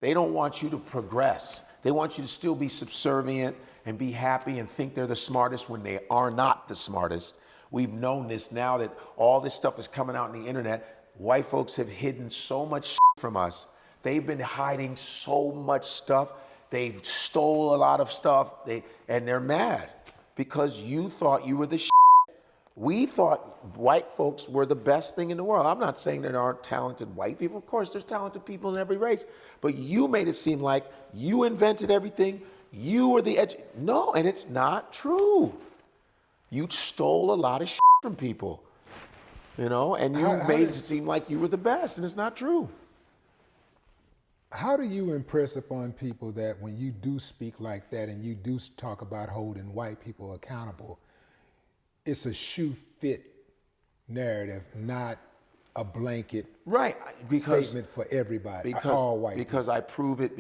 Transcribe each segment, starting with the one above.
They don't want you to progress. They want you to still be subservient and be happy and think they're the smartest when they are not the smartest. We've known this now that all this stuff is coming out on the internet. White folks have hidden so much shit from us. They've been hiding so much stuff. They've stole a lot of stuff. And they're mad because you thought you were the shit. We thought white folks were the best thing in the world. I'm not saying there aren't talented white people. Of course, there's talented people in every race. But you made it seem like you invented everything. You were the edge. No, and it's not true. You stole a lot of shit from people, you know, and you made it seem like you were the best, and it's not true. How do you impress upon people that when you do speak like that and you do talk about holding white people accountable, it's a shoe fit narrative, not a blanket statement for everybody, all white people? Because I prove it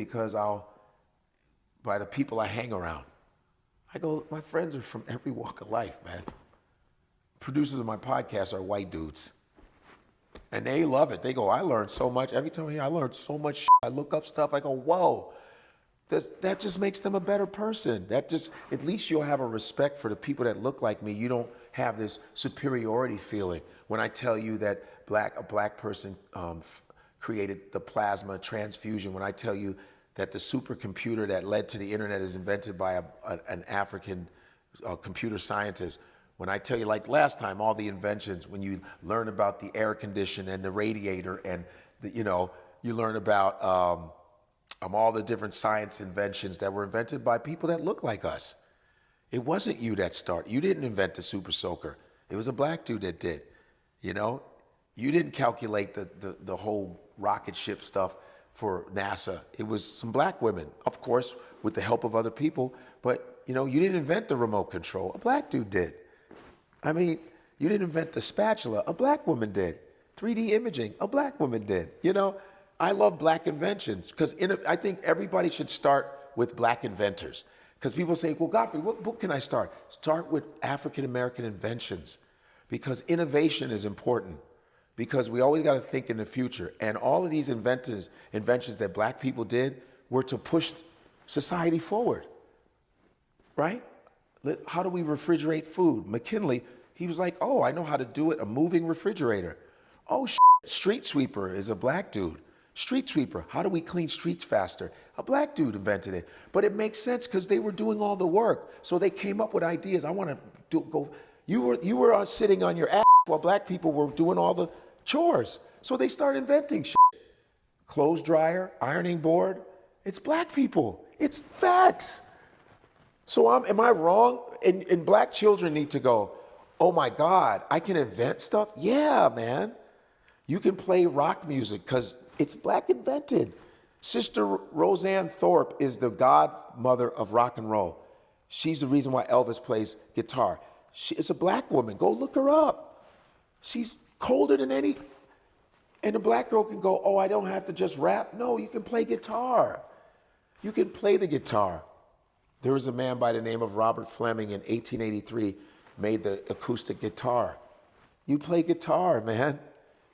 by the people I hang around. I go, my friends are from every walk of life, man. Producers of my podcast are white dudes. And they love it. They go, I learned so much. Every time I learned so much shit. I look up stuff, I go, whoa. That just makes them a better person. At least you'll have a respect for the people that look like me. You don't have this superiority feeling. When I tell you that a black person created the plasma transfusion, when I tell you that the supercomputer that led to the internet is invented by an African computer scientist. When I tell you, like last time, all the inventions, when you learn about the air conditioner and the radiator and you learn about all the different science inventions that were invented by people that look like us. It wasn't you that started. You didn't invent the super soaker. It was a black dude that did. You know, you didn't calculate the whole rocket ship stuff for NASA. It was some black women, of course, with the help of other people. But, you didn't invent the remote control. A black dude did. I mean, you didn't invent the spatula. A black woman did. 3D imaging. A black woman did. I love black inventions because I think everybody should start with black inventors. Because people say, well, Godfrey, what book can I start? Start with African-American inventions because innovation is important. Because we always got to think in the future. And all of these inventions that black people did were to push society forward, right? How do we refrigerate food? McKinley, he was like, oh, I know how to do it, a moving refrigerator. Oh, street sweeper is a black dude. Street sweeper, how do we clean streets faster? A black dude invented it. But it makes sense because they were doing all the work. So they came up with ideas. I want to go. You were sitting on your ass while black people were doing all the chores. So they started inventing shit. Clothes dryer, ironing board. It's black people. It's facts. So am I wrong? And black children need to go, oh my God, I can invent stuff? Yeah, man. You can play rock music because it's black invented. Sister Roseanne Thorpe is the godmother of rock and roll. She's the reason why Elvis plays guitar. She is a black woman. Go look her up. She's colder than any. And a black girl can go, oh, I don't have to just rap. No, you can play guitar. You can play the guitar. There was a man by the name of Robert Fleming in 1883 made the acoustic guitar. You play guitar, man.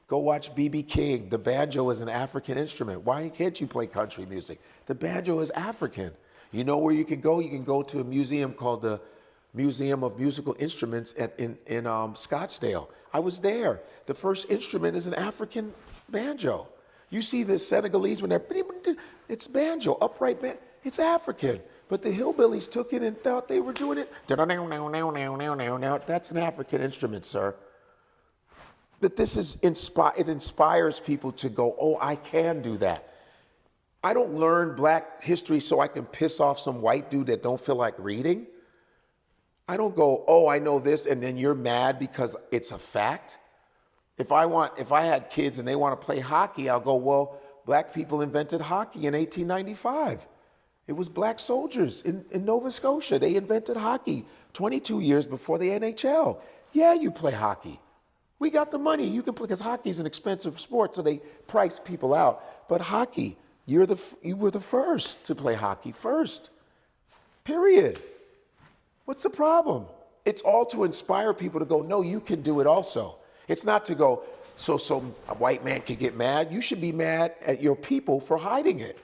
Go watch B.B. King. The banjo is an African instrument. Why can't you play country music? The banjo is African. You know where you can go? You can go to a museum called the Museum of Musical Instruments in Scottsdale. I was there. The first instrument is an African banjo. You see the Senegalese when it's banjo, upright banjo. It's African. But the hillbillies took it and thought they were doing it. That's an African instrument, sir. That this is it inspires people to go, oh, I can do that. I don't learn black history so I can piss off some white dude that don't feel like reading. I don't go, oh, I know this, and then you're mad because it's a fact. If I had kids and they want to play hockey, I'll go, well, black people invented hockey in 1895. It was black soldiers in Nova Scotia. They invented hockey 22 years before the NHL. Yeah, you play hockey. We got the money. You can play, because hockey is an expensive sport, so they price people out. But hockey, you were the first to play hockey first. Period. What's the problem? It's all to inspire people to go, no, you can do it also. It's not to go, so a white man can get mad. You should be mad at your people for hiding it.